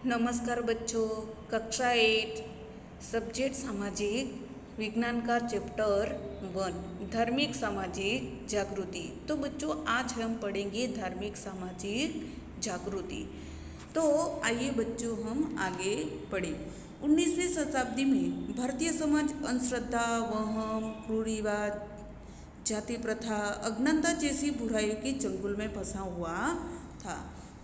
नमस्कार बच्चों। कक्षा 8 सब्जेक्ट सामाजिक विज्ञान का चैप्टर 1 धार्मिक सामाजिक जागृति। तो बच्चों आज हम पढ़ेंगे धार्मिक सामाजिक जागृति। तो आइए बच्चों हम आगे पढ़ें। 19वीं शताब्दी में भारतीय समाज अंधश्रद्धा, वहम, कुरीरिवाज, जाति प्रथा, अज्ञानता जैसी बुराइयों के चंगुल में फंसा हुआ था।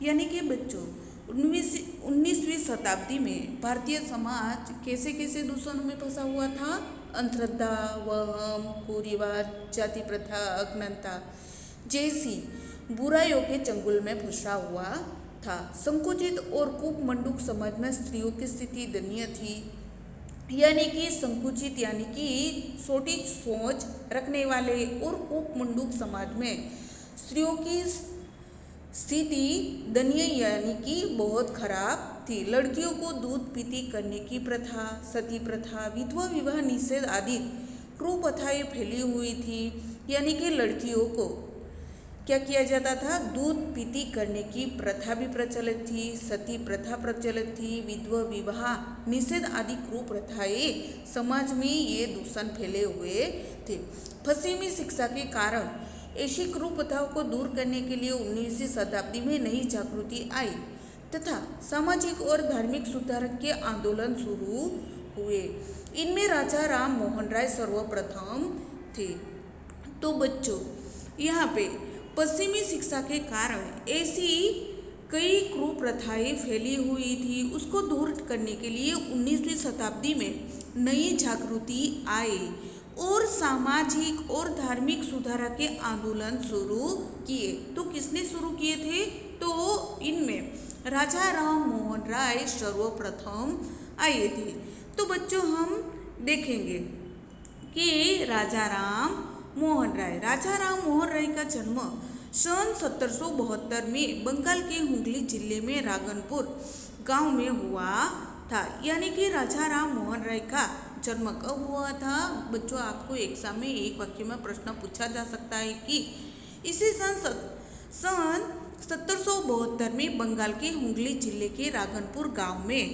यानी कि बच्चों 19वीं शताब्दी में भारतीय समाज कैसे कैसे दूषणों में फंसा हुआ था। अंधश्रद्धा, वहम, कुरीरिवाज, जाति प्रथा, अज्ञानता जैसी बुराइयों के चंगुल में फंसा हुआ था। संकुचित और कुमंडूक समाज में स्त्रियों की स्थिति दयनीय थी। यानी कि संकुचित यानी कि छोटी सोच रखने वाले और कुमंडूक समाज में स्त्रियों की स्थिति दयनीय यानी कि बहुत खराब थी। लड़कियों को दूध पीती करने की प्रथा, सती प्रथा, विधवा विवाह निषेध आदि कुप्रथाएं फैली हुई थी। यानी कि लड़कियों को क्या किया जाता था, दूध पीती करने की प्रथा भी प्रचलित थी, सती प्रथा प्रचलित थी, विधवा विवाह निषेध आदि कुप्रथाएं समाज में ये दूषण फैले हुए थे। पश्चिमी शिक्षा के कारण ऐसी कुप्रथाओं को दूर करने के लिए 19वीं शताब्दी में नई जागृति आई तथा सामाजिक और धार्मिक सुधार के आंदोलन शुरू हुए। इनमें राजा राम मोहन राय सर्वप्रथम थे। तो बच्चों यहाँ पे पश्चिमी शिक्षा के कारण ऐसी कई कुप्रथाएं फैली हुई थी, उसको दूर करने के लिए 19वीं शताब्दी में नई जागृति आई और सामाजिक और धार्मिक सुधार के आंदोलन शुरू किए। तो किसने शुरू किए थे? तो इनमें राजा राम मोहन राय सर्वप्रथम आए थे। तो बच्चों हम देखेंगे कि राजा राम मोहन राय का जन्म सन 1772 में बंगाल के हुगली जिले में रागनपुर गांव में हुआ था। यानी कि राजा राम मोहन राय का जन्म कब हुआ था? बच्चों आपको एग्जाम में एक वाक्य में प्रश्न पूछा जा सकता है कि इसी सन 1772 में बंगाल के हुगली जिले के रागनपुर गांव में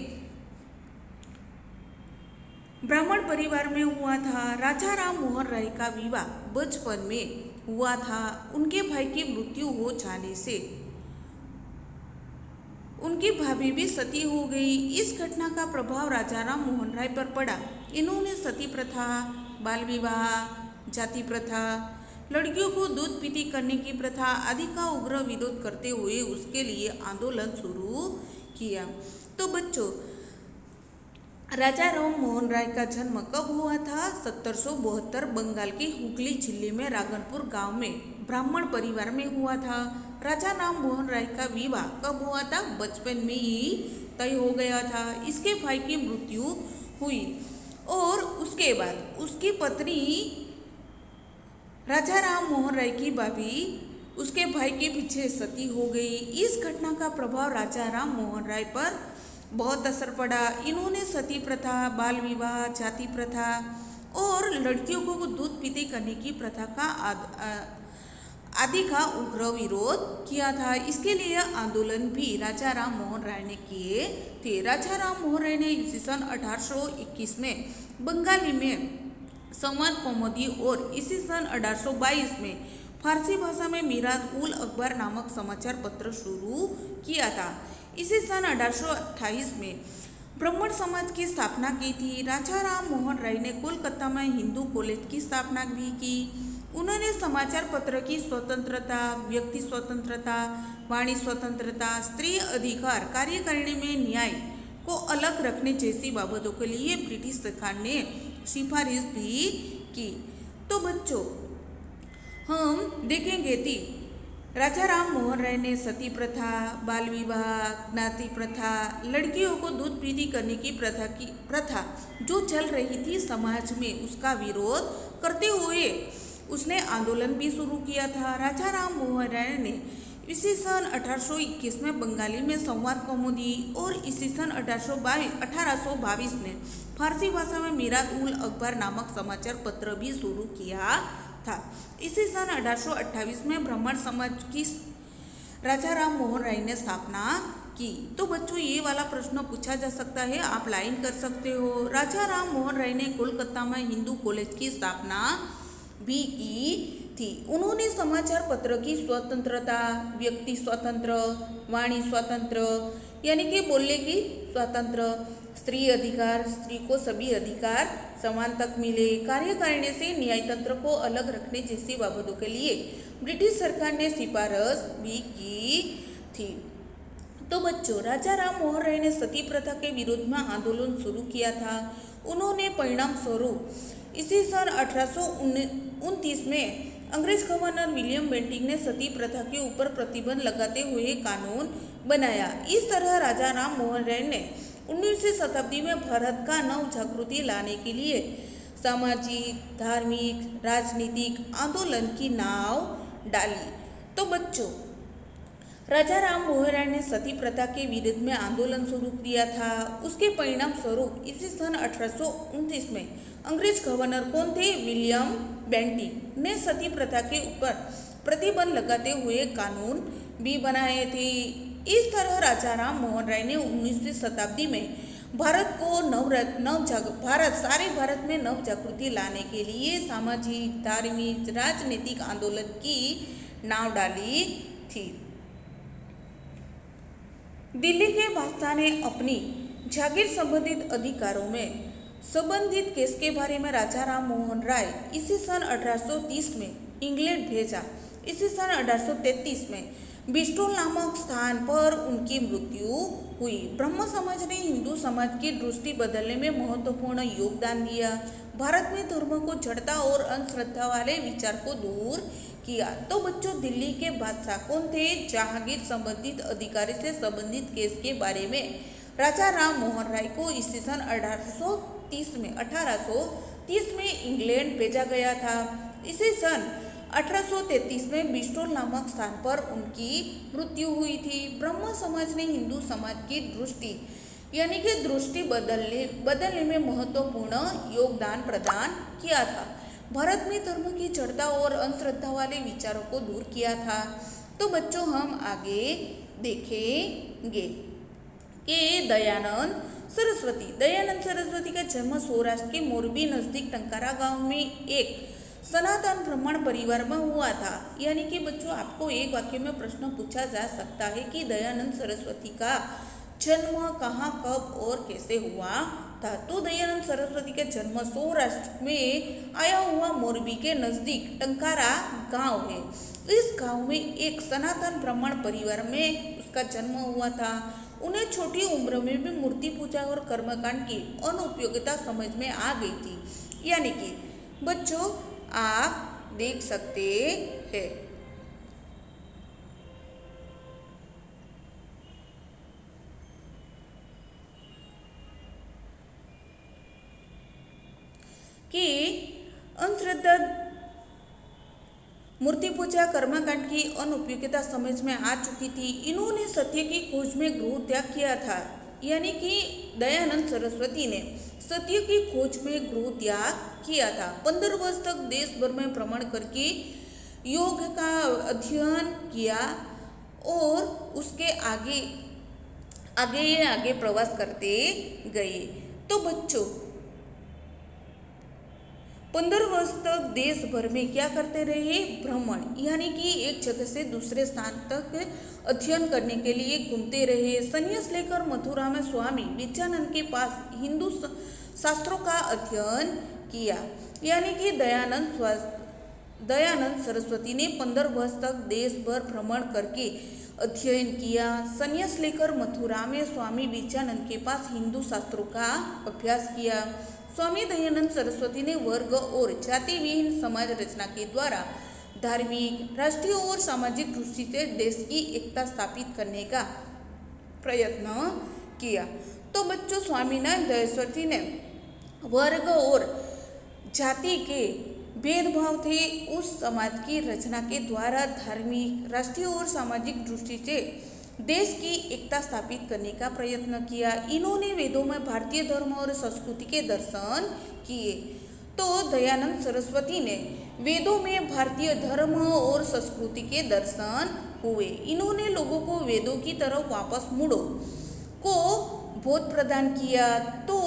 ब्राह्मण परिवार में हुआ था। राजा राम मोहन राय का विवाह बचपन में हुआ था। उनके भाई की मृत्यु हो जाने से उनकी भाभी भी सती हो गई। इस घटना का प्रभाव राजा राम मोहन राय पर पड़ा। इन्होंने सती प्रथा, बाल विवाह, जाति प्रथा, लड़कियों को दूध पीती करने की प्रथा आदि का उग्र विरोध करते हुए उसके लिए आंदोलन शुरू किया। तो बच्चों राजा राम मोहन राय का जन्म कब हुआ था? 1772 बंगाल के हुगली जिले में रागनपुर गांव में ब्राह्मण परिवार में हुआ था। राजा राम मोहन राय का विवाह कब हुआ था? बचपन में ही तय हो गया था। इसके भाई की मृत्यु हुई और उसके बाद उसकी पत्नी राजा राम मोहन राय की भाभी उसके भाई के पीछे सती हो गई। इस घटना का प्रभाव राजा राम मोहन राय पर बहुत असर पड़ा। इन्होंने सती प्रथा, बाल विवाह, जाति प्रथा और लड़कियों को दूध पीते करने की प्रथा का आदि का उग्र विरोध किया था। इसके लिए आंदोलन भी राजा राम मोहन राय ने किए थे। राजा राम मोहन राय ने इसी सन 1821 में बंगाली में संवाद कौमुदी और इसी सन 1822 में फारसी भाषा में मीरात उल अखबार नामक समाचार पत्र शुरू किया था। इसी सन 1828 में ब्राह्मण समाज की स्थापना की थी। राजा राम मोहन राय ने कोलकाता में हिंदू कॉलेज की स्थापना भी की। उन्होंने समाचार पत्र की स्वतंत्रता, व्यक्ति स्वतंत्रता, वाणी स्वतंत्रता, स्त्री अधिकार, कार्यकारिणी में न्याय को अलग रखने जैसी बाबतों के लिए ब्रिटिश सरकार ने सिफारिश भी की। तो बच्चों हम देखेंगे कि राजा राम मोहन राय ने सती प्रथा, बाल विवाह, ज्ञाति प्रथा, लड़कियों को दूध पीती करने की प्रथा जो चल रही थी समाज में उसका विरोध करते हुए उसने आंदोलन भी शुरू किया था। राजा राम मोहन राय ने इसी सन 1821 में बंगाली में संवाद कौमुदी और इसी सन 1822 में फारसी भाषा में मीरात उल अखबार नामक समाचार पत्र भी शुरू किया था। इसी सन 1828 में ब्राह्मण समाज की राजा राम मोहन राय ने स्थापना की। तो बच्चों ये वाला प्रश्न पूछा जा सकता है, आप लाइन कर सकते हो। राजा राम मोहन राय ने कोलकाता में हिंदू कॉलेज की स्थापना भी की थी। उन्होंने समाचार पत्र की स्वतंत्रता, व्यक्ति स्वतंत्र, वाणी स्वतंत्र यानी कि बोलने की स्वतंत्र, स्त्री अधिकार, स्त्री को सभी अधिकार समान तक मिले, कार्यकारिणी से न्यायतंत्र को अलग रखने जैसी बाबतों के लिए ब्रिटिश सरकार ने सिफारिश भी की थी। तो बच्चों राजा राम मोहन राय ने सती प्रथा के विरोध में आंदोलन शुरू किया था। उन्होंने परिणाम स्वरूप इसी सन 1829 में अंग्रेज गवर्नर विलियम बेंटिंक ने सती प्रथा के ऊपर प्रतिबंध लगाते हुए कानून बनाया। इस तरह राजा राम मोहन राय ने 19वीं शताब्दी में भारत का नव जागृति लाने के लिए सामाजिक, धार्मिक, राजनीतिक आंदोलन की नाव डाली। तो बच्चों राजा राम मोहन राय ने सती प्रथा के विरोध में आंदोलन शुरू किया था। उसके परिणाम स्वरूप इसी सन 1829 में अंग्रेज गवर्नर कौन थे? विलियम बेंटिंक ने सती प्रथा के ऊपर प्रतिबंध लगाते हुए कानून भी बनाए थे। इस तरह राजा राम मोहन राय ने 19वीं शताब्दी में भारत में नव जागृति लाने के लिए सामाजिक, धार्मिक, राजनीतिक आंदोलन की नाव डाली थी। दिल्ली के बादशाह ने अपनी जागीर संबंधित अधिकारों में संबंधित केस के बारे में राजा राम मोहन राय इसी सन 1830 में इंग्लैंड भेजा। इसी सन 1833 में ब्रिस्टल नामक स्थान पर उनकी मृत्यु हुई। ब्रह्म समाज ने हिंदू समाज की दृष्टि बदलने में महत्वपूर्ण योगदान दिया। भारत में धर्म को जड़ता और अंधश्रद्धा वाले विचार को दूर किया। तो बच्चों दिल्ली के बादशाह कौन थे? जहांगीर संबंधित अधिकारी से संबंधित केस के बारे में राजा राम मोहन राय को इसी सन 1830 में इंग्लैंड भेजा गया था। इसी सन 1833 में ब्रिस्टल नामक स्थान पर उनकी मृत्यु हुई थी। ब्रह्म समाज ने हिंदू समाज की दृष्टि यानी कि दृष्टि बदलने में महत्वपूर्ण योगदान प्रदान किया था। भारत में धर्म की जड़ता और अंधश्रद्धा वाले विचारों को दूर किया था। तो बच्चों हम आगे देखेंगे कि दयानंद सरस्वती का जन्म सौराष्ट्र के मोरबी नजदीक टंकारा गांव में एक सनातन ब्राह्मण परिवार में हुआ था। यानी कि बच्चों आपको एक वाक्य में प्रश्न पूछा जा सकता है कि दयानंद सरस्वती का जन्म कहाँ, कब और कैसे हुआ था। तो दयानंद सरस्वती का जन्म सौराष्ट्र में आया हुआ मोरबी के नजदीक टंकारा गांव है। इस गांव में एक सनातन ब्राह्मण परिवार में उसका जन्म हुआ था। उन्हें छोटी उम्र में भी मूर्ति पूजा और कर्मकांड की अनुपयोगिता समझ में आ गई थी। यानी कि बच्चों आप देख सकते हैं कि अंधश्रद्धा, मूर्ति पूजा, कर्मकांड की अनुपयोगिता समझ में आ चुकी थी। इन्होंने सत्य की खोज में गृह त्याग किया था। यानी कि दयानंद सरस्वती ने सत्य की खोज में गृह त्याग किया था। 15 वर्ष तक देश भर में भ्रमण करके योग का अध्ययन किया और उसके आगे प्रवास करते गए। तो बच्चों 15 वर्ष तक देश भर में क्या करते रहे? भ्रमण, यानी कि एक जगह से दूसरे स्थान तक अध्ययन करने के लिए घूमते रहे। संन्यास लेकर मथुरा में स्वामी विद्यानंद के पास हिंदू शास्त्रों का अध्ययन किया। यानी कि दयानंद सरस्वती ने 15 वर्ष तक देश भर भ्रमण करके अध्ययन किया। संन्यास लेकर मथुरा में स्वामी विद्यानंद के पास हिंदू शास्त्रों का अभ्यास किया। स्वामी दयानंद सरस्वती ने वर्ग और जाति विहीन समाज रचना के द्वारा धार्मिक, राष्ट्रीय और सामाजिक दृष्टि से देश की एकता स्थापित करने का प्रयत्न किया। तो बच्चों स्वामीनाथ सरस्वती ने वर्ग और जाति के भेदभाव थे उस समाज की रचना के द्वारा धार्मिक, राष्ट्रीय और सामाजिक दृष्टि से देश की एकता स्थापित करने का प्रयत्न किया। इन्होंने वेदों में भारतीय धर्म और संस्कृति के दर्शन किए। तो दयानंद सरस्वती ने वेदों में भारतीय धर्म और संस्कृति के दर्शन हुए। इन्होंने लोगों को वेदों की तरफ वापस मुड़ो को बोध प्रदान किया। तो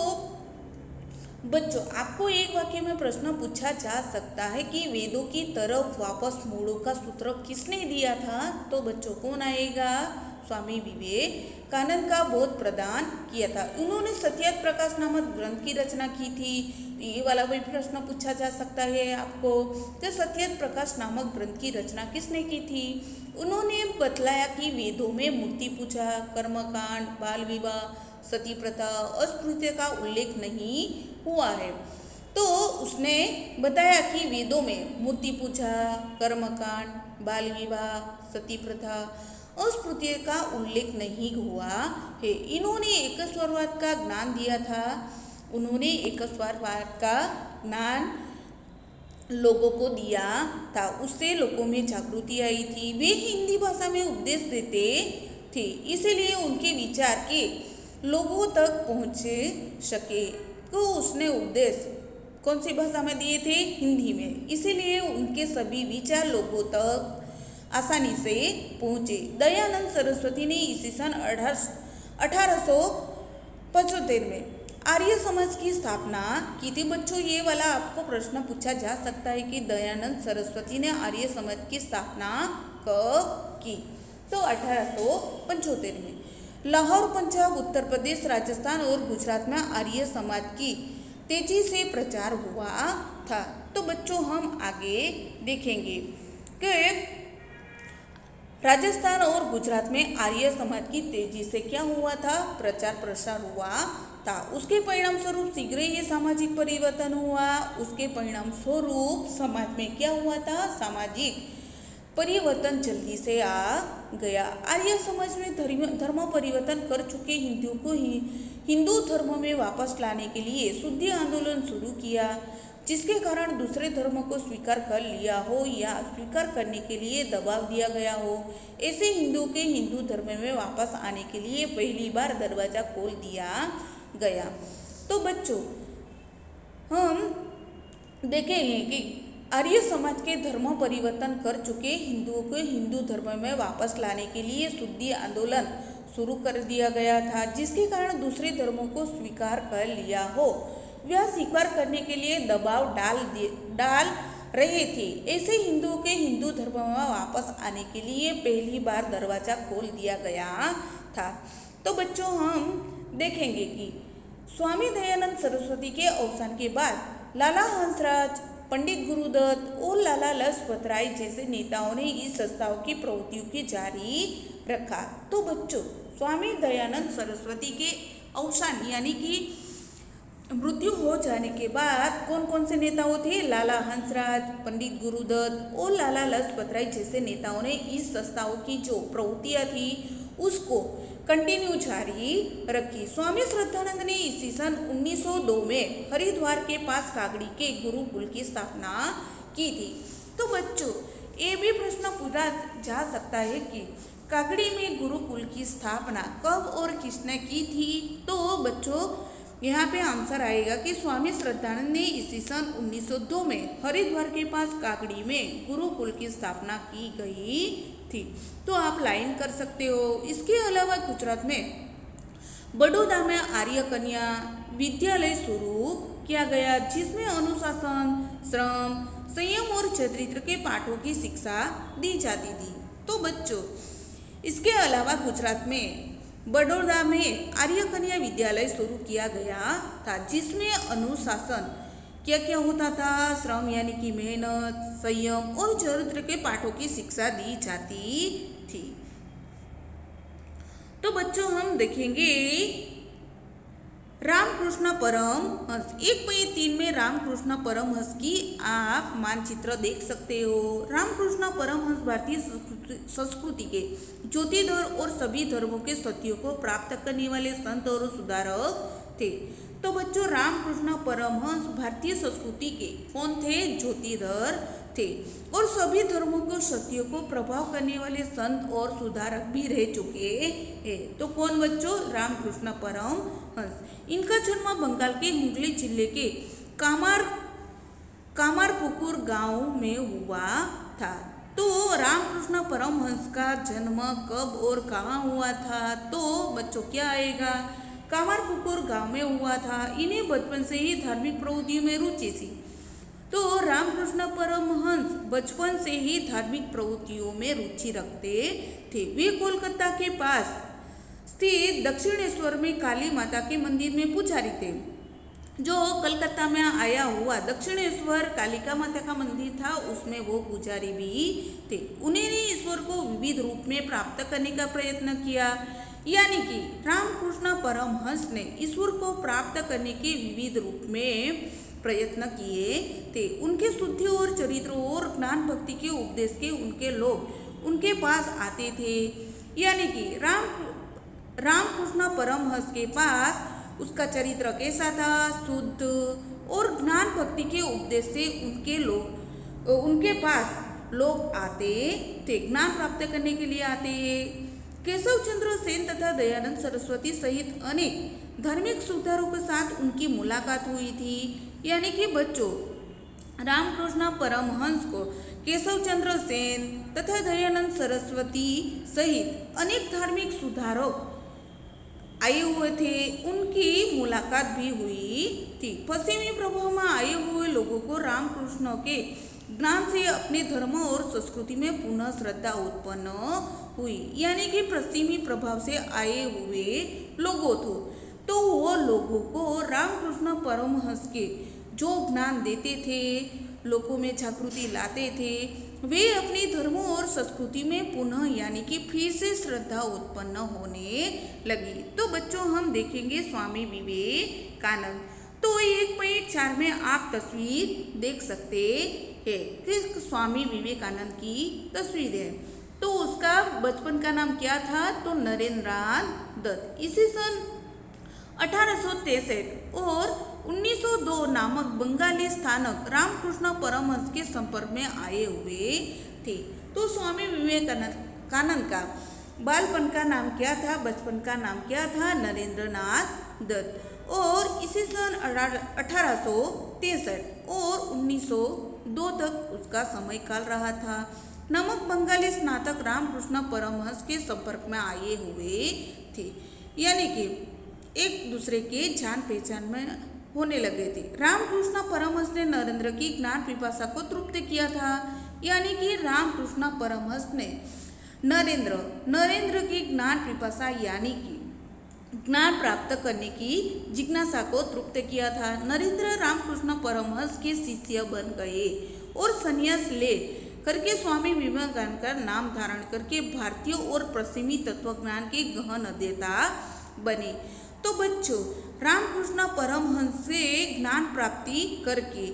बच्चों, आपको एक वाक्य में प्रश्न पूछा जा सकता है कि वेदों की तरफ वापस मुड़ो का सूत्र किसने दिया था? तो बच्चों, कौन आएगा? स्वामी विवेकानंद का बोध प्रदान किया था। उन्होंने सत्याग्रह प्रकाश नामक ग्रंथ की रचना की थी। ये वाला भी प्रश्न पूछा जा सकता है आपको। तो सत्याग्रह प्रकाश नामक ग्रंथ की रचना किसने की थी? उन्होंने बतलाया कि वेदों में मूर्ति पूजा, कर्मकांड, बाल विवाह, सती प्रथा, अस्पृश्यता का उल्लेख नहीं हुआ है। तो उसने बताया कि वेदों में मूर्ति पूजा, कर्मकांड, बाल विवाह, सती प्रथा, अस्पृश्यता का उल्लेख नहीं हुआ है। इन्होंने एकस्वरवाद का ज्ञान दिया था। उन्होंने एकस्वरवाद का ज्ञान लोगों को दिया था। उससे लोगों में जागृति आई थी। वे हिंदी भाषा में उपदेश देते थे, इसलिए उनके विचार के लोगों तक पहुँचे सके। तो उसने उपदेश कौन सी भाषा में दिए थे? हिंदी में। इसीलिए उनके सभी विचार लोगों तक आसानी से पहुँचे। दयानंद सरस्वती ने इसी सन 1875 में आर्य समाज की स्थापना की थी। बच्चों, ये वाला आपको प्रश्न पूछा जा सकता है कि दयानंद सरस्वती ने आर्य समाज की स्थापना कब की? तो 1875 में। लाहौर, पंजाब, उत्तर प्रदेश, राजस्थान और गुजरात में आर्य समाज की तेजी से प्रचार हुआ था। तो बच्चों, हम आगे देखेंगे कि राजस्थान और गुजरात में आर्य समाज की तेजी से क्या हुआ था? प्रचार प्रसार हुआ था। उसके परिणाम स्वरूप शीघ्र ये सामाजिक परिवर्तन हुआ। उसके परिणाम स्वरूप समाज में क्या हुआ था? सामाजिक परिवर्तन जल्दी से आ गया। आर्य समाज में धर्म परिवर्तन कर चुके हिंदुओं को हिंदू धर्म में वापस लाने के लिए शुद्धि आंदोलन शुरू किया, जिसके कारण दूसरे धर्मों को स्वीकार कर लिया हो या स्वीकार करने के लिए दबाव दिया गया हो। ऐसे हिंदुओं के हिंदू धर्म में वापस आने के लिए पहली बार दरवाजा खोल दिया गया। तो बच्चों, हम देखेंगे कि आर्य समाज के धर्म परिवर्तन कर चुके हिंदुओं को हिंदू धर्म में वापस लाने के लिए शुद्धि आंदोलन शुरू कर दिया गया था, जिसके कारण दूसरे धर्मों को स्वीकार कर लिया हो वह स्वीकार करने के लिए दबाव डाल रहे थे। ऐसे हिंदुओं के हिंदू धर्म में वापस आने के लिए पहली बार दरवाजा खोल दिया गया था। तो बच्चों, हम देखेंगे कि स्वामी दयानंद सरस्वती के अवसान के बाद लाला हंसराज, पंडित गुरुदत्त और लाला लजपत राय जैसे नेताओं ने इस संस्थाओं की प्रवृत्तियों की जारी रखा। तो बच्चों, स्वामी दयानंद सरस्वती के अवसान यानी कि मृत्यु हो जाने के बाद कौन कौन से नेताओं थे? लाला हंसराज, पंडित गुरुदत्त और लाला लजपत राय जैसे नेताओं ने इस संस्थाओं की जो प्रवृत्तियाँ थी उसको कंटिन्यू जारी रखी। स्वामी श्रद्धानंद ने इसी सन 1902 में हरिद्वार के पास कागड़ी के गुरुकुल की स्थापना की थी। तो बच्चों, ये भी प्रश्न पूछा जा सकता है कि कागड़ी में गुरुकुल की स्थापना कब और किसने की थी? तो बच्चों, यहाँ पे आंसर आएगा कि स्वामी श्रद्धानंद ने इसी सन 1902 में हरिद्वार के पास कागड़ी में गुरुकुल की स्थापना की गई थी। तो आप लाइन कर सकते हो। इसके अलावा गुजरात में बड़ौदा में आर्य कन्या विद्यालय शुरू किया गया, जिसमें अनुशासन, श्रम, संयम और चरित्र के पाठों की शिक्षा दी जाती थी। तो बच्चों, इसके अलावा गुजरात में बड़ौदा में आर्य कन्या विद्यालय शुरू किया गया था, जिसमें अनुशासन क्या क्या होता था? श्रम यानी कि मेहनत, संयम और चरित्र के पाठों की शिक्षा दी जाती थी। तो बच्चों, हम देखेंगे रामकृष्ण परमहंस। 1.3 में रामकृष्ण परमहंस की आप मानचित्र देख सकते हो। रामकृष्ण परमहंस भारतीय संस्कृति के ज्योतिधर और सभी धर्मों के सत्यों को प्राप्त करने वाले संत और सुधारक थे। तो बच्चों, रामकृष्ण परमहंस भारतीय संस्कृति के कौन थे? ज्योतिधर थे और सभी धर्मों को सत्यों को प्रभाव करने वाले संत और सुधारक भी रह चुके हैं। तो कौन बच्चों? रामकृष्ण परमहंस। इनका जन्म बंगाल के हुगली जिले के कामारपुकुर गांव में हुआ था। तो रामकृष्ण परमहंस का जन्म कब और कहाँ हुआ था? तो बच्चों क्या आएगा? कामारपुकुर गांव में हुआ था। इन्हें बचपन से ही धार्मिक प्रवृत्तियों में रुचि थी। तो रामकृष्ण परमहंस बचपन से ही धार्मिक प्रवृत्तियों में रुचि रखते थे। वे कोलकाता के पास स्थित दक्षिणेश्वर में काली माता के मंदिर में पुजारी थे। जो कलकत्ता में आया हुआ दक्षिणेश्वर कालिका माता का मंदिर था, उसमें वो पुजारी भी थे। उन्होंने ईश्वर को विविध रूप में प्राप्त करने का प्रयत्न किया। यानी कि रामकृष्ण परमहंस ने ईश्वर को प्राप्त करने के विविध रूप में प्रयत्न किए थे। उनके शुद्धि और चरित्र और ज्ञान भक्ति के उपदेश के उनके लोग उनके पास आते थे। यानी कि रामकृष्ण परमहंस के पास उसका चरित्र कैसा था? शुद्ध और ज्ञान भक्ति के उपदेश से उनके पास लोग आते थे, ज्ञान प्राप्त करने के लिए आते। केशव चंद्र सेन तथा दयानंद सरस्वती सहित अनेक धार्मिक सुधारों के साथ उनकी मुलाकात हुई थी। यानी कि बच्चों, रामकृष्ण परमहंस को केशव चंद्र सेन तथा दयानंद सरस्वती सहित अनेक धार्मिक सुधारक आए हुए थे, उनकी मुलाकात भी हुई थी। पश्चिमी प्रभाव में आए हुए लोगों को रामकृष्ण के ज्ञान से अपने धर्म और संस्कृति में पुनः श्रद्धा उत्पन्न हुई। यानी कि पश्चिमी प्रभाव से आए हुए लोगों तो वो लोगों को रामकृष्ण परमहंस के जो ज्ञान देते थे, लोगों में जागृति लाते थे, वे अपनी धर्म और संस्कृति में पुनः यानी कि फिर से श्रद्धा उत्पन्न होने लगी। तो बच्चों, हम देखेंगे स्वामी विवेकानंद। तो 1.4 में आप तस्वीर देख सकते हैं कि स्वामी विवेकानंद की तस्वीर है। तो उसका बचपन का नाम क्या था? तो नरेंद्रनाथ दत्त। इसी सन 1863 और 1902 नामक बंगाली स्थानक रामकृष्ण परमहंस के संपर्क में आए हुए थे। तो स्वामी विवेकानंद का बालपन का नाम क्या था? बचपन का नाम क्या था? नरेंद्रनाथ दत्त। और इसी सन 1863 और 1902 तक उसका समय काल रहा था। नमक बंगाली स्नातक रामकृष्ण परमहंस के संपर्क में आए हुए थे। यानी कि एक दूसरे के जान पहचान में होने लगे थे। रामकृष्ण परमहंस ने नरेंद्र की ज्ञान पिपासा को तृप्त किया था। यानी कि रामकृष्ण परमहंस ने नरेंद्र की ज्ञान पिपासा यानी कि ज्ञान प्राप्त करने की जिज्ञासा को तृप्त किया था। नरेंद्र रामकृष्ण परमहंस के शिष्य बन गए और संन्यास ले करके स्वामी विवेकानंद का नाम धारण करके भारतीय और पश्चिमी तत्वज्ञान के गहन अध्येता बने। तो बच्चों, रामकृष्ण परमहंस से ज्ञान प्राप्ति करके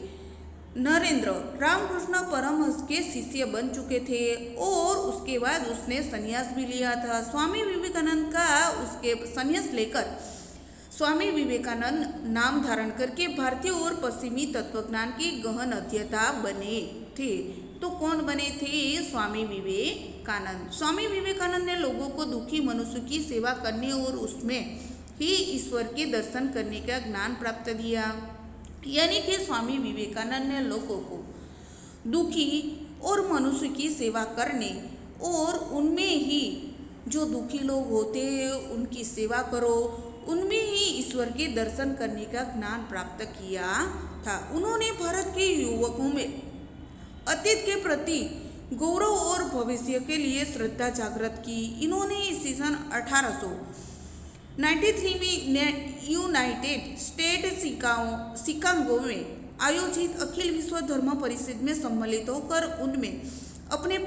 नरेंद्र रामकृष्ण परमहंस के शिष्य बन चुके थे और उसके बाद उसने संन्यास भी लिया था। स्वामी विवेकानंद का उसके संन्यास लेकर स्वामी विवेकानंद नाम धारण करके भारतीय और पश्चिमी तत्वज्ञान के गहन अध्येता बने थे। तो कौन बने थे? स्वामी विवेकानंद। स्वामी विवेकानंद ने लोगों को दुखी मनुष्य की सेवा करने और उसमें ही ईश्वर के दर्शन करने का ज्ञान प्राप्त दिया। यानी कि स्वामी विवेकानंद ने लोगों को दुखी और मनुष्य की सेवा करने और उनमें ही जो दुखी लोग होते हैं उनकी सेवा करो, उनमें ही ईश्वर के दर्शन करने का ज्ञान प्राप्त किया था। उन्होंने भारत के युवकों में अतीत के प्रति गौरव और भविष्य के लिए श्रद्धा जागृत की। इन्होंने इसी सन 1893 में यूनाइटेड स्टेट शिकागो में आयोजित अखिल विश्व धर्म परिषद में सम्मिलित होकर उनमें अपने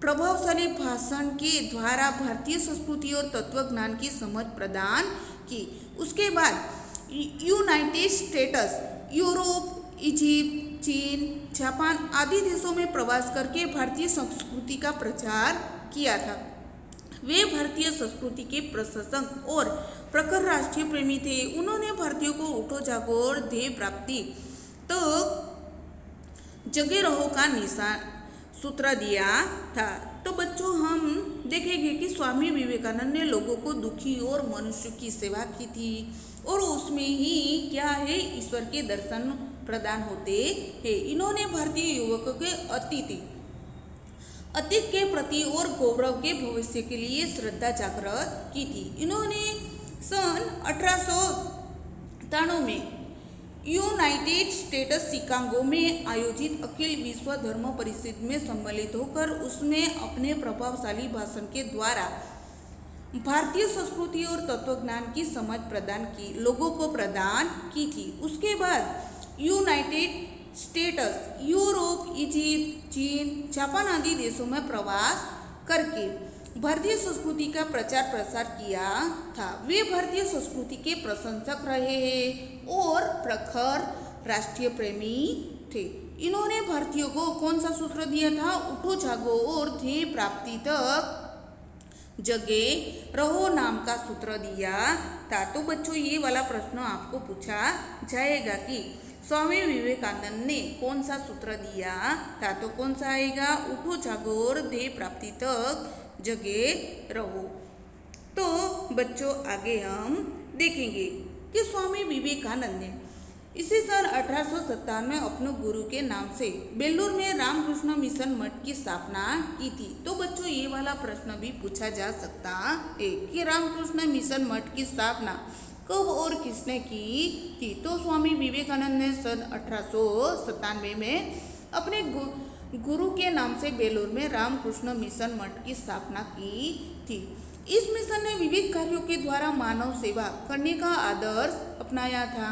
प्रभावशाली भाषण के द्वारा भारतीय संस्कृति और तत्वज्ञान की समझ प्रदान की। उसके बाद यूनाइटेड स्टेट्स, यूरोप, इजिप्ट, चीन, जापान आदि देशों में प्रवास करके भारतीय संस्कृति का प्रचार किया था। वे भारतीय संस्कृति के प्रशंसक और प्रखर राष्ट्रीय प्रेमी थे। उन्होंने भारतीयों को उठो जागो और ध्येय प्राप्ति तो जगे रहो का निशान सूत्र दिया था। तो बच्चों, हम देखेंगे कि स्वामी विवेकानंद ने लोगों को दुखी और मनुष्य की सेवा की थी और उसमें ही क्या है, ईश्वर के दर्शन प्रदान होते हैं। इन्होंने भारतीय युवकों के अतीत के प्रति और गौरव के भविष्य के लिए श्रद्धा जागृत की थी। इन्होंने सन 1893 में यूनाइटेड स्टेट्स शिकागो में आयोजित अखिल विश्व धर्म परिषद में सम्मिलित होकर उसमें अपने प्रभावशाली भाषण के द्वारा भारतीय संस्कृति और तत्वज्ञान की समझ लोगों को प्रदान की थी। उसके बाद यूनाइटेड स्टेट्स, यूरोप, इजिप्ट, चीन, जापान आदि देशों में प्रवास करके भारतीय संस्कृति का प्रचार प्रसार किया था। वे भारतीय संस्कृति के प्रशंसक रहे हैं और प्रखर राष्ट्रीय प्रेमी थे। इन्होंने भारतीयों को कौन सा सूत्र दिया था? उठो जागो और ध्येय प्राप्ति तक जगे रहो नाम का सूत्र दिया था। तो बच्चों ये वाला प्रश्न आपको पूछा जाएगा कि स्वामी विवेकानंद ने कौन सा सूत्र दिया था? तो कौन सा आएगा? उठो जागो और ध्येय प्राप्ति तक जगे रहो। तो बच्चों आगे हम देखेंगे कि स्वामी विवेकानंद ने इसी सन 1857 में अपने गुरु के नाम से बेल्लूर में रामकृष्ण मिशन मठ की स्थापना की थी। तो बच्चों ये वाला प्रश्न भी पूछा जा सकता है कि रामकृष्ण मिशन मठ की स्थापना कब और किसने की थी? तो स्वामी विवेकानंद ने सन 1897 में अपने गुरु के नाम से बेल्लूर में रामकृष्ण मिशन मठ की स्थापना की थी। इस मिशन ने विविध कार्यों के द्वारा मानव सेवा करने का आदर्श अपनाया था।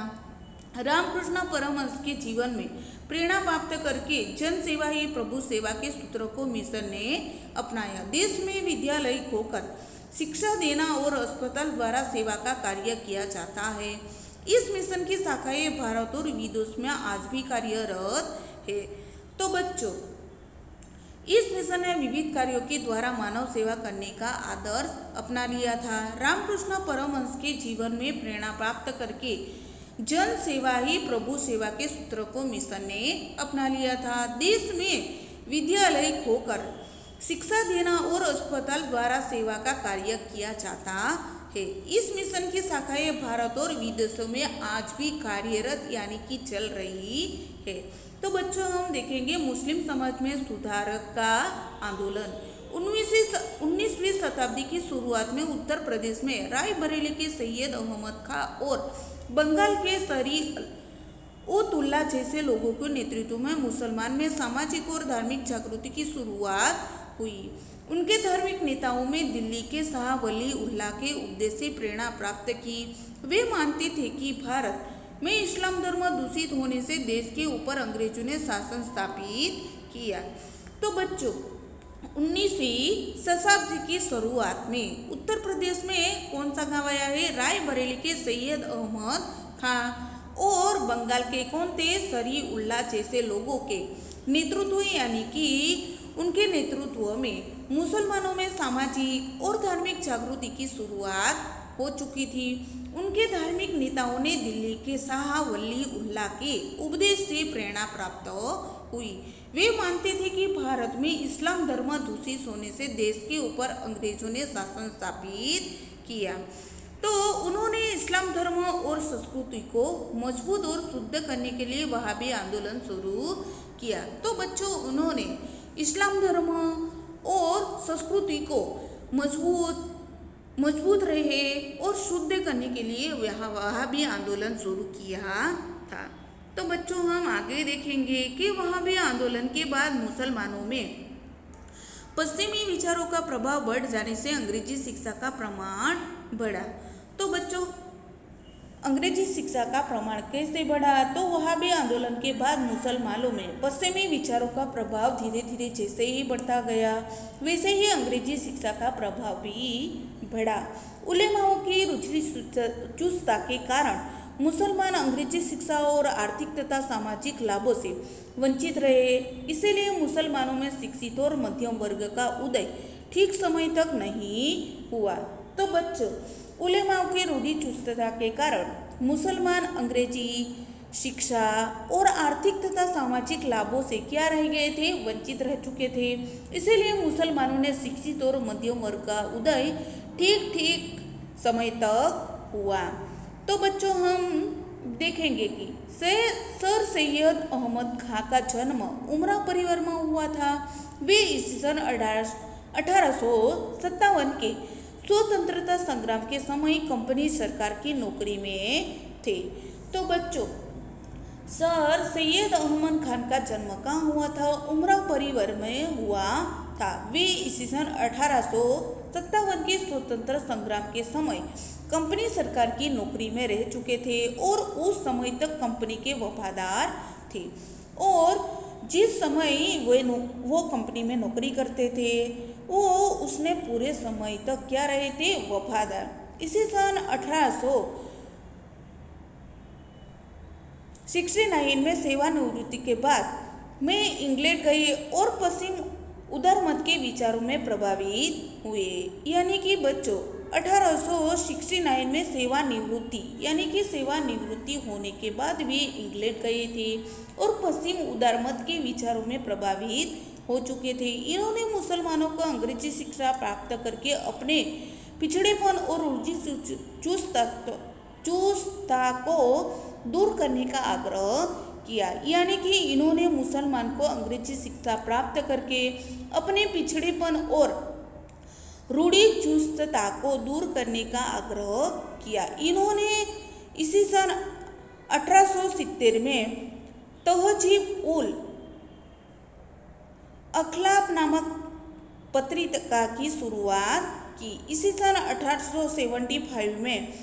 रामकृष्ण परमहंस के जीवन में प्रेरणा प्राप्त करके जन सेवा ही प्रभु सेवा के सूत्र को मिशन ने अपनाया। देश में विद्यालय खोलकर शिक्षा देना और अस्पताल द्वारा सेवा का कार्य किया जाता है। इस मिशन की शाखाएं भारत और विदेश में आज भी कार्यरत है। तो बच्चों इस मिशन ने विविध कार्यों के द्वारा मानव सेवा करने का आदर्श अपना लिया था। रामकृष्ण परमहंस के जीवन में प्रेरणा प्राप्त करके जन सेवा ही प्रभु सेवा के सूत्र को मिशन ने अपना लिया था। देश में विद्यालय खोलकर शिक्षा देना और अस्पताल द्वारा सेवा का कार्य किया जाता है। इस मिशन की शाखाएं भारत और विदेशों में आज भी कार्यरत यानी कि चल रही है। तो बच्चों हम देखेंगे मुस्लिम समाज में सुधारक का आंदोलन। 19वीं शताब्दी की शुरुआत में उत्तर प्रदेश में रायबरेली के सैयद अहमद खां और बंगाल के शरीअतुल्लाह जैसे लोगों के नेतृत्व में मुसलमान में सामाजिक और धार्मिक जागृति की शुरुआत हुई। उनके धार्मिक नेताओं में दिल्ली के शाह वली उल्लाह के उपदेश से प्रेरणा प्राप्त की। वे मानते थे कि भारत में इस्लाम धर्म दूषित होने से देश के ऊपर अंग्रेजों ने शासन स्थापित किया। तो बच्चों 19वीं शताब्दी की शुरुआत में उत्तर प्रदेश में कौन सा गांव आया है? रायबरेली के सैयद अहमद खां और बंगाल के कौन थे? शरीउल्लाह जैसे लोगों के नेतृत्व यानी कि उनके नेतृत्व में मुसलमानों में सामाजिक और धार्मिक जागृति की शुरुआत हो चुकी थी। उनके धार्मिक नेताओं ने दिल्ली के शाह वली उल्लाह के उपदेश से प्रेरणा प्राप्त हुई। वे मानते थे कि भारत में इस्लाम धर्म दूषित होने से देश के ऊपर अंग्रेजों ने शासन स्थापित किया। तो उन्होंने इस्लाम धर्म और संस्कृति को मजबूत और शुद्ध करने के लिए वहाबी आंदोलन शुरू किया। तो बच्चों उन्होंने इस्लाम धर्म और संस्कृति को मजबूत रहे और शुद्ध करने के लिए वहाबी आंदोलन शुरू किया था। तो बच्चों हम आगे देखेंगे कि वहाबी आंदोलन के बाद मुसलमानों में पश्चिमी विचारों का प्रभाव बढ़ जाने से अंग्रेजी शिक्षा का प्रमाण बढ़ा। तो बच्चों अंग्रेजी शिक्षा का प्रमाण कैसे बढ़ा? तो वहाबी आंदोलन के बाद मुसलमानों में पश्चिमी विचारों का प्रभाव धीरे धीरे जैसे ही बढ़ता गया वैसे ही अंग्रेजी शिक्षा का प्रभाव भी बढ़ा। उलेमाओं की रुचि चुस्ता के कारण मुसलमान अंग्रेजी शिक्षा और आर्थिक तथा सामाजिक लाभों से वंचित रहे। इसीलिए मुसलमानों में शिक्षित और मध्यम वर्ग का उदय ठीक समय तक नहीं हुआ। तो बच्चों उलेमाओं की रूढ़ि चुस्तता के कारण मुसलमान अंग्रेजी शिक्षा और आर्थिक तथा सामाजिक लाभों से क्या रह गए थे? वंचित रह चुके थे। इसीलिए मुसलमानों ने शिक्षित और मध्यम वर्ग का उदय ठीक समय तक हुआ। तो बच्चों हम देखेंगे कि सर सैयद अहमद खां का जन्म उमरा परिवार में हुआ था। वे ईस्वी सन 1857 के स्वतंत्रता संग्राम के समय कंपनी सरकार की नौकरी में थे। तो बच्चों, सर सैयद अहमद खान का जन्म कहाँ हुआ था? उमरा परिवार में हुआ था। वे ईस्वी सन 1857 के स्वतंत्र संग्राम के समय कंपनी सरकार की नौकरी में रह चुके थे और उस समय तक कंपनी के वफादार थे। और जिस समय वो कंपनी में नौकरी करते थे वो उसने पूरे समय तक क्या रहे थे? वफादार। इसी सन 1869 में सेवानिवृत्ति के बाद मैं इंग्लैंड गए और पश्चिम उदार मत के विचारों में प्रभावित हुए। यानी कि बच्चों, 1869 में सेवानिवृत्ति होने के बाद वे इंग्लैंड गए थे और पश्चिम उदार मत के विचारों में प्रभावित हो चुके थे। इन्होंने मुसलमानों को अंग्रेजी शिक्षा प्राप्त करके अपने पिछड़ेपन और उलझी चुस्ता को दूर करने का आग्रह किया। यानी कि इन्होंने मुसलमान को अंग्रेजी शिक्षा प्राप्त करके अपने पिछड़ेपन और रूढ़ी चुस्तता को दूर करने का आग्रह किया। इन्होंने इसी सन 1870 में तहजीब उल अखलाक नामक पत्रिका की शुरुआत की। इसी सन 1875 में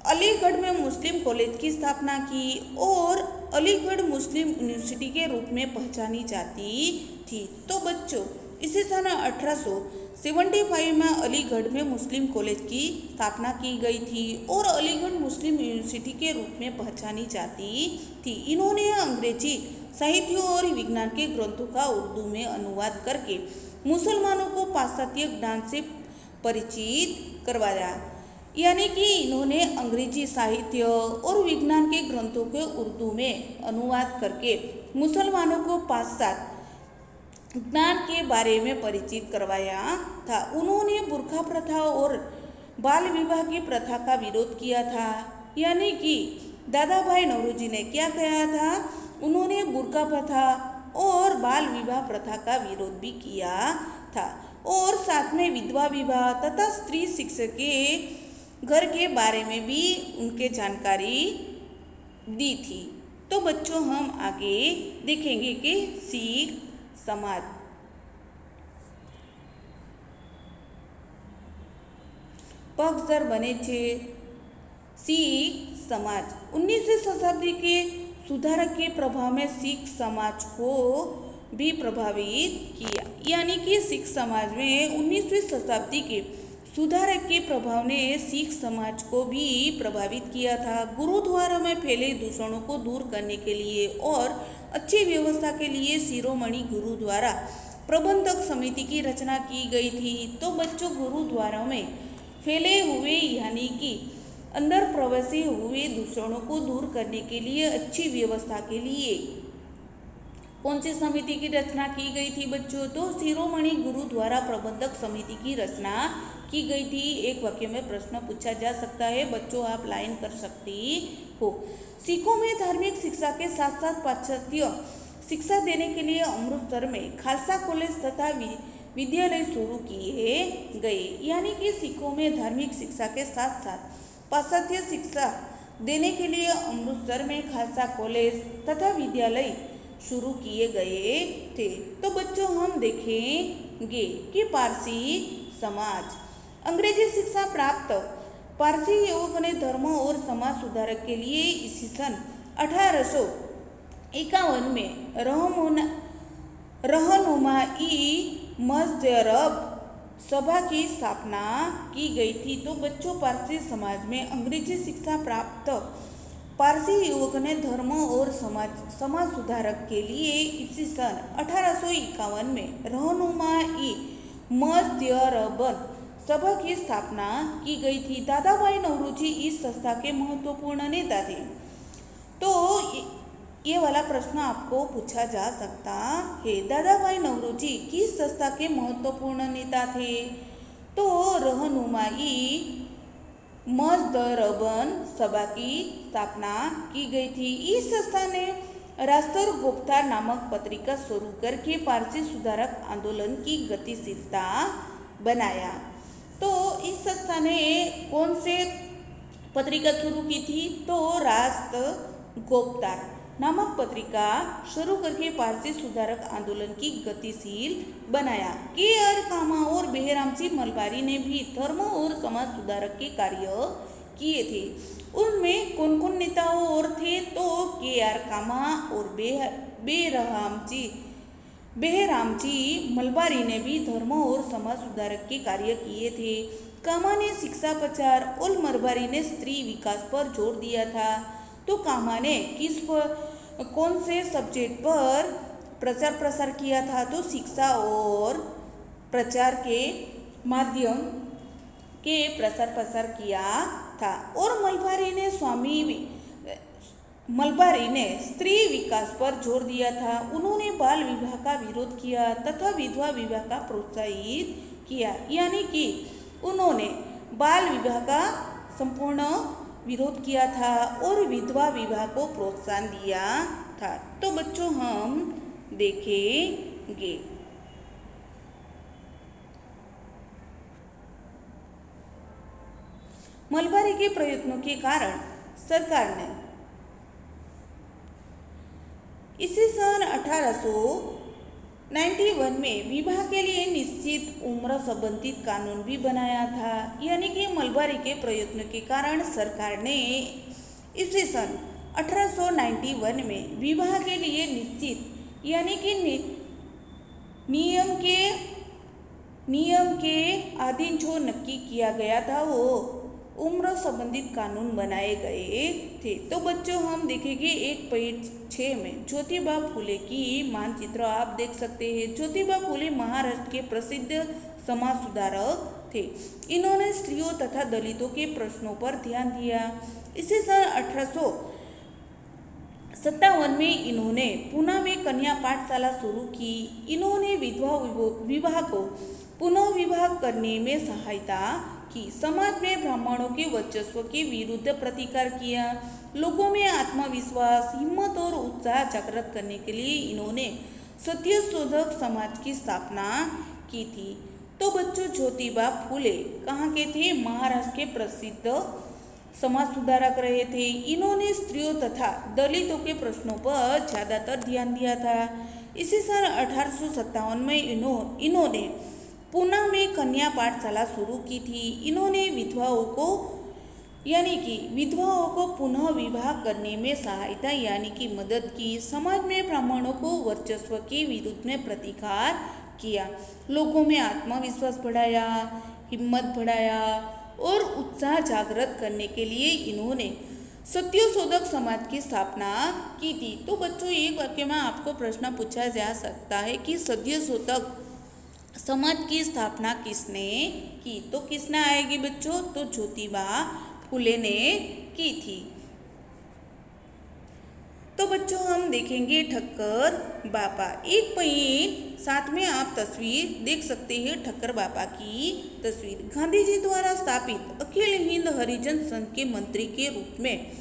अलीगढ़ में मुस्लिम कॉलेज की स्थापना की और अलीगढ़ मुस्लिम यूनिवर्सिटी के रूप में पहचानी जाती थी। तो बच्चों, इसी सन 1875 में अलीगढ़ में मुस्लिम कॉलेज की स्थापना की गई थी और अलीगढ़ मुस्लिम यूनिवर्सिटी के रूप में पहचानी जाती थी। इन्होंने अंग्रेजी साहित्य और विज्ञान के ग्रंथों का उर्दू में अनुवाद करके मुसलमानों को पाश्चात्य ज्ञान से परिचित करवाया। यानी कि इन्होंने अंग्रेजी साहित्य और विज्ञान के ग्रंथों के उर्दू में अनुवाद करके मुसलमानों को पाश्चात्य ज्ञान के बारे में परिचित करवाया था। उन्होंने बुर्खा प्रथा और बाल विवाह की प्रथा का विरोध किया था। यानी कि दादा भाई नौरोजी ने क्या कहा था? उन्होंने बुर्खा प्रथा और बाल विवाह प्रथा का विरोध भी किया था और साथ में विधवा विवाह तथा स्त्री शिक्षा के घर के बारे में भी उनके जानकारी दी थी। तो बच्चों, हम आगे देखेंगे कि सिख समाज। पक्षधर बने थे सिख समाज। 19वीं शताब्दी के सुधारक के प्रभाव में सिख समाज को भी प्रभावित किया। यानी कि सिख समाज में 19वीं शताब्दी के सुधारक के प्रभाव ने सिख समाज को भी प्रभावित किया था। गुरुद्वारों में फैले दूषणों को दूर करने के लिए और अच्छी व्यवस्था के लिए शिरोमणि गुरुद्वारा प्रबंधक समिति की रचना की गई थी। तो बच्चों, गुरुद्वारों में फैले हुए यानी कि अंदर प्रवेशी हुए दूषणों को दूर करने के लिए, अच्छी व्यवस्था के लिए कौन सी समिति की रचना की गई थी बच्चों? तो शिरोमणि गुरुद्वारा प्रबंधक समिति की रचना की गई थी। एक वाक्य में प्रश्न पूछा जा सकता है बच्चों, आप लाइन कर सकती हो। सिखों में धार्मिक शिक्षा के साथ साथ पाश्चात्य शिक्षा देने के लिए अमृतसर में खालसा कॉलेज तथा विद्यालय शुरू किए गए। यानी कि सिखों में धार्मिक शिक्षा के साथ साथ पाश्चात्य शिक्षा देने के लिए अमृतसर में खालसा कॉलेज तथा विद्यालय शुरू किए गए थे। तो बच्चों, हम देखेंगे कि पारसी समाज। अंग्रेजी शिक्षा प्राप्त पारसी युवक ने धर्म और समाज सुधारक के लिए इसी सन 1851 में रहनुमाई मजदरब सभा की स्थापना की गई थी। तो बच्चों, पारसी समाज में अंग्रेजी शिक्षा प्राप्त पारसी युवक ने धर्म और समाज सुधारक के लिए इसी सन 1851 में रहनुमाई मजदरब सभा की स्थापना की गई थी। दादा भाई नौरोजी इस संस्था के महत्वपूर्ण नेता थे। तो ये वाला प्रश्न आपको पूछा जा सकता है, दादा भाई नौरोजी किस संस्था के महत्वपूर्ण नेता थे? तो रहनुमाई मजदरबन सभा की स्थापना की गई थी। इस संस्था ने रास्तर गुप्तार नामक पत्रिका शुरू करके पारसी सुधारक आंदोलन की गतिशीलता बनाया। तो इस संस्था ने कौन से पत्रिका शुरू की थी? तो रास्त गुप्तार नामक पत्रिका शुरू करके पारसी सुधारक आंदोलन की गतिशील बनाया। के.आर. कामा और बेहरामजी मलबारी ने भी धर्म और समाज सुधारक के कार्य किए थे। उनमें कौन कौन नेताओं और थे? तो के.आर. कामा और बेहरामजी मलबारी ने भी धर्म और समाज सुधारक के कार्य किए थे। कामा ने शिक्षा प्रचार और मलबारी ने स्त्री विकास पर जोर दिया था। तो कामा ने कौन से सब्जेक्ट पर प्रचार प्रसार किया था? तो शिक्षा और प्रचार के माध्यम के प्रसार प्रसार किया था। और मलबारी ने स्त्री विकास पर जोर दिया था। उन्होंने बाल विवाह का विरोध किया तथा विधवा विवाह का प्रोत्साहित किया, यानी कि उन्होंने बाल विवाह का संपूर्ण विरोध किया था और विधवा विवाह को प्रोत्साहन दिया था। तो बच्चों हम देखेंगे मलबारी के प्रयत्नों के कारण सरकार ने इसी सन 1891 में विवाह के लिए निश्चित उम्र संबंधित कानून भी बनाया था। यानी कि मलबारी के प्रयत्नों के कारण सरकार ने इसी सन 1891 में विवाह के लिए निश्चित यानी कि नियम के अधीन जो नक्की किया गया था वो उम्र संबंधित कानून बनाए गए थे। तो बच्चों हम देखेंगे 1.6 में ज्योतिबा फुले की मानचित्र आप देख सकते हैं। ज्योतिबा फुले महाराष्ट्र के प्रसिद्ध समाज सुधारक थे। इन्होंने स्त्रियों तथा दलितों के प्रश्नों पर ध्यान दिया। इसी सन 1857 में इन्होंने पुणे में कन्या पाठशाला शुरू की। इन्होंने विधवा विवाह को पुनः विवाह करने में सहायता की। समाज में ब्राह्मणों के वर्चस्व के विरुद्ध प्रतिकार किया। लोगों में आत्मविश्वास, हिम्मत और उत्साह जागृत करने के लिए इन्होंने सत्यशोधक समाज की स्थापना की थी। तो बच्चों ज्योतिबा फुले कहाँ के थे? महाराष्ट्र के प्रसिद्ध समाज सुधारक रहे थे। इन्होंने स्त्रियों तथा दलितों के प्रश्नों पर ज़्यादातर ध्यान दिया था। इसी सन 1857 में इन्होंने पुणे में कन्या पाठशाला शुरू की थी। इन्होंने विधवाओं को पुनः विवाह करने में सहायता यानी कि मदद की। समाज में ब्राह्मणों को वर्चस्व के विरुद्ध में प्रतिकार किया। लोगों में आत्मविश्वास बढ़ाया, हिम्मत बढ़ाया और उत्साह जागृत करने के लिए इन्होंने सत्यशोधक समाज की स्थापना की थी। तो बच्चों एक वाक्य में आपको प्रश्न पूछा जा सकता है कि सत्यशोधक समाज की स्थापना किसने की? तो किसने आएगी बच्चों? तो ज्योतिबा फुले ने की थी। तो बच्चों हम देखेंगे ठक्कर बापा। 1.7 में आप तस्वीर देख सकते हैं ठक्कर बापा की तस्वीर। गांधी जी द्वारा स्थापित अखिल हिंद हरिजन संघ के मंत्री के रूप में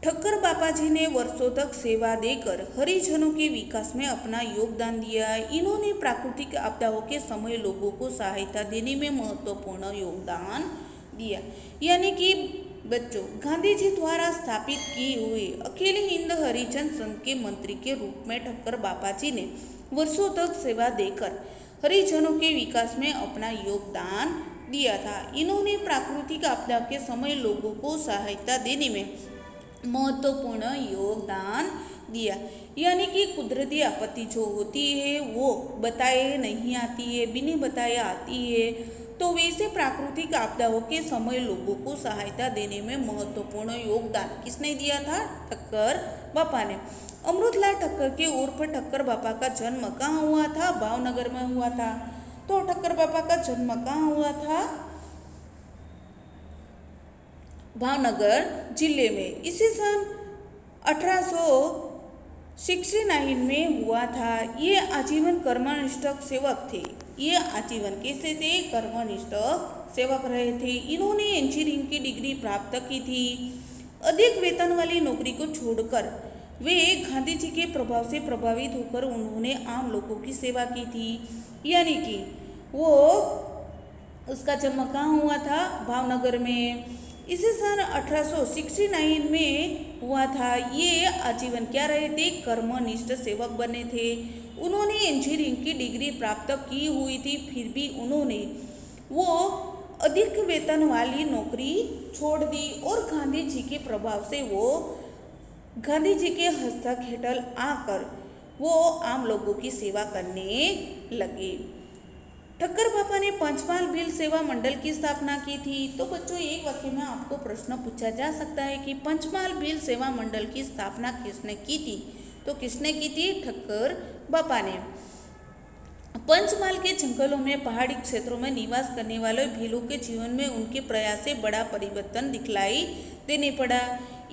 ठक्कर बापा जी ने वर्षों तक सेवा देकर हरिजनों के विकास में अपना योगदान दिया। इन्होंने प्राकृतिक आपदाओं के समय लोगों को सहायता देने में महत्वपूर्ण योगदान दिया। यानी कि बच्चों गांधी जी द्वारा स्थापित की हुई अखिल हिंद हरिजन संघ के मंत्री के रूप में ठक्कर बापा जी ने वर्षों तक सेवा देकर हरिजनों के विकास में अपना योगदान दिया था। इन्होंने प्राकृतिक आपदा के समय लोगों को सहायता देने में महत्वपूर्ण योगदान दिया। यानी कि कुदरती आपत्ति जो होती है वो बताए नहीं आती है, बिना बताए आती है। तो वैसे प्राकृतिक आपदाओं के समय लोगों को सहायता देने में महत्वपूर्ण योगदान किसने दिया था? ठक्कर बापा ने। अमृतलाल ठक्कर के उर्फ ठक्कर बापा का जन्म कहाँ हुआ था? भावनगर में हुआ था। तो ठक्कर बापा का जन्म कहाँ हुआ था? भावनगर जिले में। इसी सन 69 में हुआ था। ये आजीवन कर्मनिष्ठ सेवक थे। ये आजीवन कैसे थे? कर्मनिष्ठ सेवक रहे थे। इन्होंने इंजीनियरिंग की डिग्री प्राप्त की थी। अधिक वेतन वाली नौकरी को छोड़कर वे गांधी जी के प्रभाव से प्रभावित होकर उन्होंने आम लोगों की सेवा की थी। यानी कि वो उसका जन्म कहाँ हुआ था? भावनगर में। इसे सन 1869 में हुआ था। ये आजीवन क्या रहे थे? कर्मनिष्ठ सेवक बने थे। उन्होंने इंजीनियरिंग की डिग्री प्राप्त की हुई थी, फिर भी उन्होंने वो अधिक वेतन वाली नौकरी छोड़ दी और गांधी जी के प्रभाव से वो गांधी जी के हस्तक हेठल आकर वो आम लोगों की सेवा करने लगे। ठक्कर बापा ने पंचमहाल भील सेवा मंडल की स्थापना की थी। तो बच्चों, एक वाक्य में आपको प्रश्न पूछा जा सकता है कि पंचमहाल भील सेवा मंडल की स्थापना किसने की थी? तो किसने की थी? ठक्कर बापा ने। पंचमहाल के जंगलों में पहाड़ी क्षेत्रों में निवास करने वाले भीलों के जीवन में उनके प्रयास से बड़ा परिवर्तन दिखलाई देने पड़ा।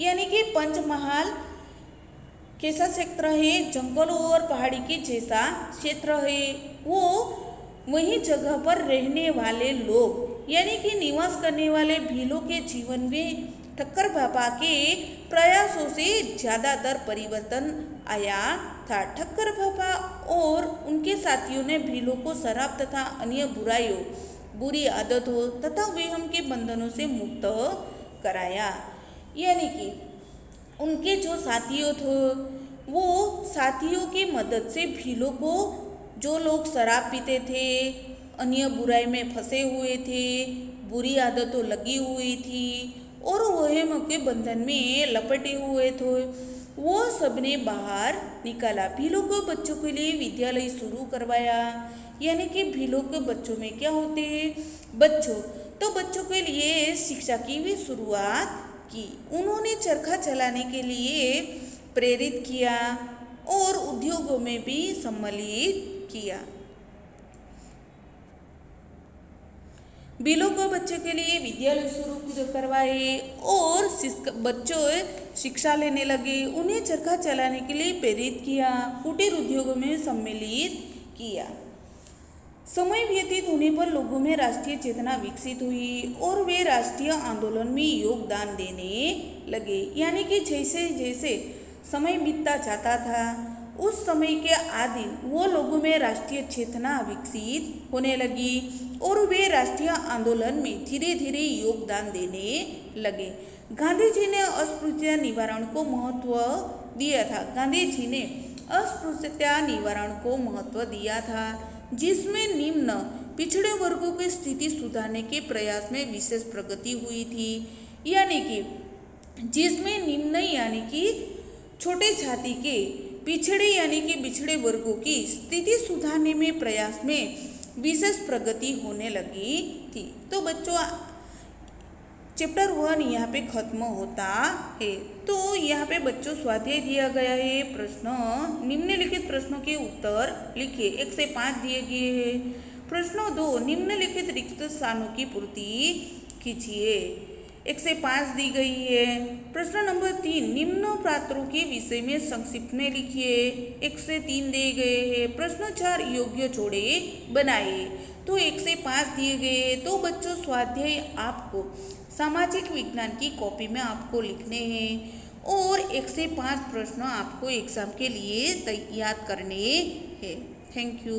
यानी कि पंचमहाल कैसा क्षेत्र है? जंगलों और पहाड़ी के जैसा क्षेत्र है। वो वही जगह पर रहने वाले लोग यानी कि निवास करने वाले भीलों के जीवन में ठक्कर बापा के प्रयासों से ज़्यादातर परिवर्तन आया था। ठक्कर बापा और उनके साथियों ने भीलों को शराब तथा अन्य बुराइयों, बुरी आदतों तथा वेहम के बंधनों से मुक्त कराया। यानी कि उनके जो साथियों थे, वो साथियों की मदद से भीलों को, जो लोग शराब पीते थे, अन्य बुराई में फंसे हुए थे, बुरी आदतों लगी हुई थी और वहम के बंधन में लपटे हुए थे, वो सबने बाहर निकाला। भीलों के बच्चों के लिए विद्यालय शुरू करवाया। यानी कि भीलों के बच्चों में क्या होते हैं? बच्चों। तो बच्चों के लिए शिक्षा की भी शुरुआत की। उन्होंने चरखा चलाने के लिए प्रेरित किया और उद्योगों में भी सम्मिलित किया। भीलों को बच्चों के लिए विद्यालय शुरू करवाए और बच्चों शिक्षा लेने लगे। उन्हें चरखा चलाने के लिए प्रेरित किया, कुटीर उद्योगों में सम्मिलित किया। समय व्यतीत होने पर लोगों में राष्ट्रीय चेतना विकसित हुई और वे राष्ट्रीय आंदोलन में योगदान देने लगे। यानी कि जैसे जैसे समय बीतता जाता था, उस समय के आदिन वो लोगों में राष्ट्रीय चेतना विकसित होने लगी और वे राष्ट्रीय आंदोलन में धीरे धीरे योगदान देने लगे। गांधी जी ने अस्पृश्यता निवारण को महत्व दिया था। गांधी जी ने अस्पृश्यता निवारण को महत्व दिया था, जिसमें निम्न पिछड़े वर्गों की स्थिति सुधारने के प्रयास में विशेष प्रगति हुई थी। यानी कि जिसमें निम्न यानी कि छोटे जाति के, पिछड़े यानी कि बिछड़े वर्गों की स्थिति सुधारने में प्रयास में विशेष प्रगति होने लगी थी। तो बच्चों, चैप्टर 1 यहाँ पे खत्म होता है। तो यहाँ पे बच्चों स्वाध्याय दिया गया है। प्रश्न, निम्नलिखित प्रश्नों के उत्तर लिखिए। 1 से 5 दिए गए हैं। प्रश्न 2, निम्नलिखित रिक्त स्थानों की पूर्ति कीजिए। 1 से 5 दी गई है। प्रश्न नंबर 3, निम्न पात्रों के विषय में संक्षिप्त में लिखिए। 1 से 3 दिए गए हैं। प्रश्न 4, योग्य जोड़े बनाइए। तो 1 से 5 दिए गए। तो बच्चों, स्वाध्याय आपको सामाजिक विज्ञान की कॉपी में आपको लिखने हैं और 1 से 5 प्रश्न आपको एग्जाम के लिए याद करने हैं। Thank you.